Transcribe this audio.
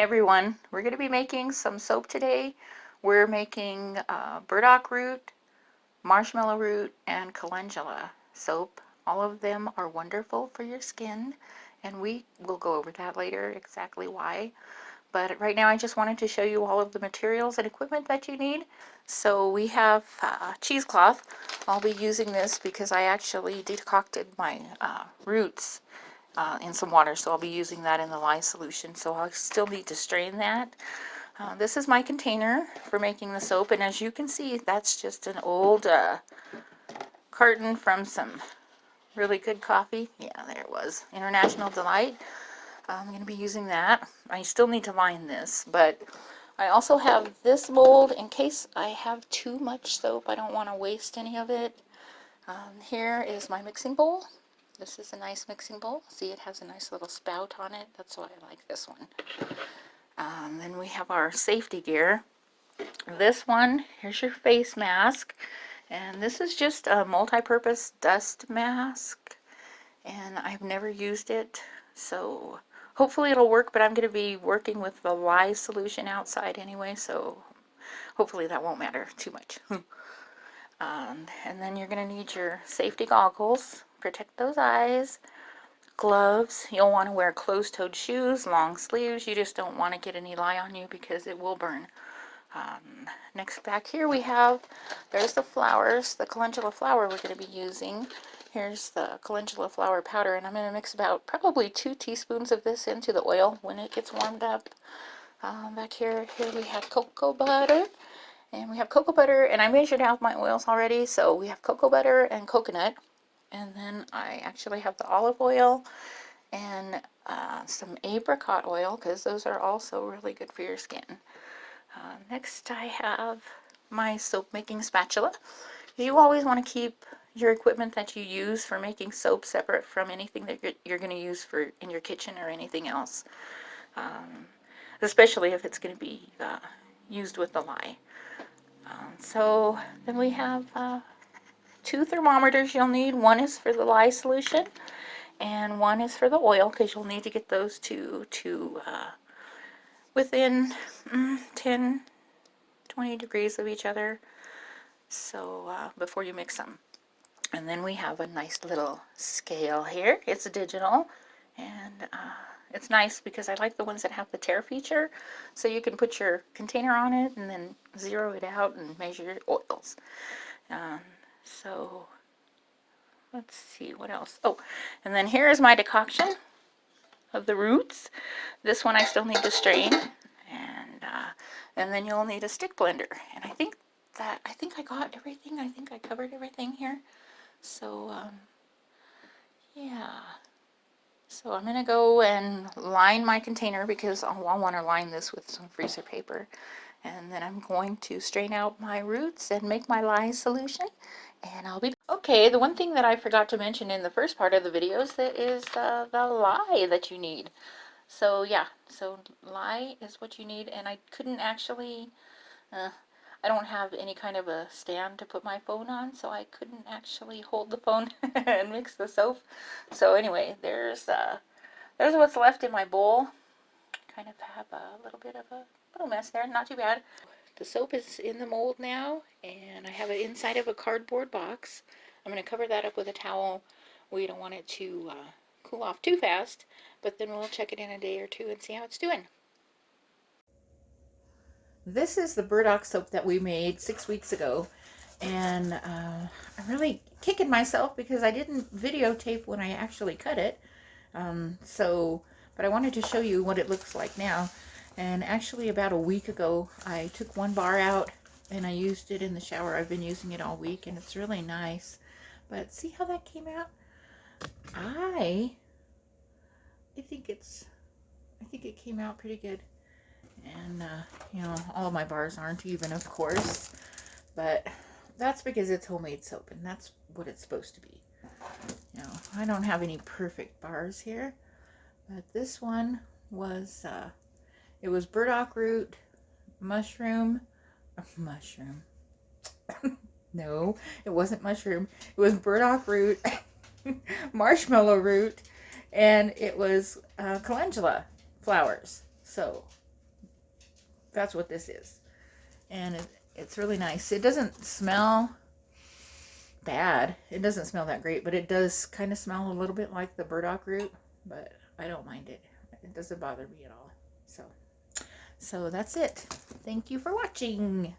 everyone, we're going to be making some soap today. We're making burdock root, marshmallow root, and calendula soap. All of them are wonderful for your skin, and we will go over that later, exactly why. But right now I just wanted to show you all of the materials and equipment that you need. So we have cheesecloth. I'll be using this because I actually decocted my roots in some water, so I'll be using that in the lye solution. So I'll still need to strain that. This is my container for making the soap, and as you can see, that's just an old carton from some really good coffee. Yeah, there it was. International Delight. I'm going to be using that. I still need to line this, but I also have this mold in case I have too much soap. I don't want to waste any of it. Here is my mixing bowl. This is a nice mixing bowl. See, it has a nice little spout on it. That's why I like this one. Then we have our safety gear. This one, here's your face mask. And this is just a multi-purpose dust mask. And I've never used it, so hopefully it'll work, but I'm going to be working with the lye solution outside anyway, so hopefully that won't matter too much. And then you're going to need your safety goggles, protect those eyes, gloves. You'll want to wear closed-toed shoes, long sleeves. You just don't want to get any lye on you because it will burn. Next back here we have, there's the flowers, the calendula flower we're going to be using. Here's the calendula flower powder, and I'm going to mix about probably 2 teaspoons of this into the oil when it gets warmed up. Back here we have cocoa butter, and I measured out my oils already, so we have cocoa butter and coconut, and then I actually have the olive oil and some apricot oil, because those are also really good for your skin. Next I have my soap making spatula. You always want to keep your equipment that you use for making soap separate from anything that you're going to use for in your kitchen or anything else, especially if it's going to be used with the lye. So then we have 2 thermometers you'll need. One is for the lye solution and one is for the oil, because you'll need to get those two to within 10-20 degrees of each other, so before you mix them. And then we have a nice little scale here. It's digital, and it's nice because I like the ones that have the tare feature, so you can put your container on it and then zero it out and measure your oils. So let's see what else. Oh, and then here is my decoction of the roots. This one I still need to strain, and then you'll need a stick blender. And I think I got everything. I think I covered everything here. So yeah. So I'm gonna go and line my container because I'll want to line this with some freezer paper, and then I'm going to strain out my roots and make my lye solution, and I'll be okay. The one thing that I forgot to mention in the first part of the video is the lye that you need. So yeah, so lye is what you need, and I couldn't actually, I don't have any kind of a stand to put my phone on, so I couldn't actually hold the phone and mix the soap. So anyway, there's what's left in my bowl. Kind of have a little bit of a little mess there, not too bad. The soap is in the mold now, and I have it inside of a cardboard box. I'm going to cover that up with a towel. We don't want it to cool off too fast, but then we'll check it in a day or two and see how it's doing. This is the burdock soap that we made 6 weeks ago, and I'm really kicking myself because I didn't videotape when I actually cut it. But I wanted to show you what it looks like now. And actually about a week ago I took 1 bar out and I used it in the shower. I've been using it all week and it's really nice. But see how that came out? I think it came out pretty good. And you know, all of my bars aren't even, of course, but that's because it's homemade soap and that's what it's supposed to be. You know, I don't have any perfect bars here, but this one was it was burdock root, mushroom. No, it wasn't mushroom. It was burdock root, marshmallow root, and it was calendula flowers. So That's what this is. And it's really nice. It doesn't smell bad. It doesn't smell that great, but it does kind of smell a little bit like the burdock root, but I don't mind it. It doesn't bother me at all. So that's it. Thank you for watching.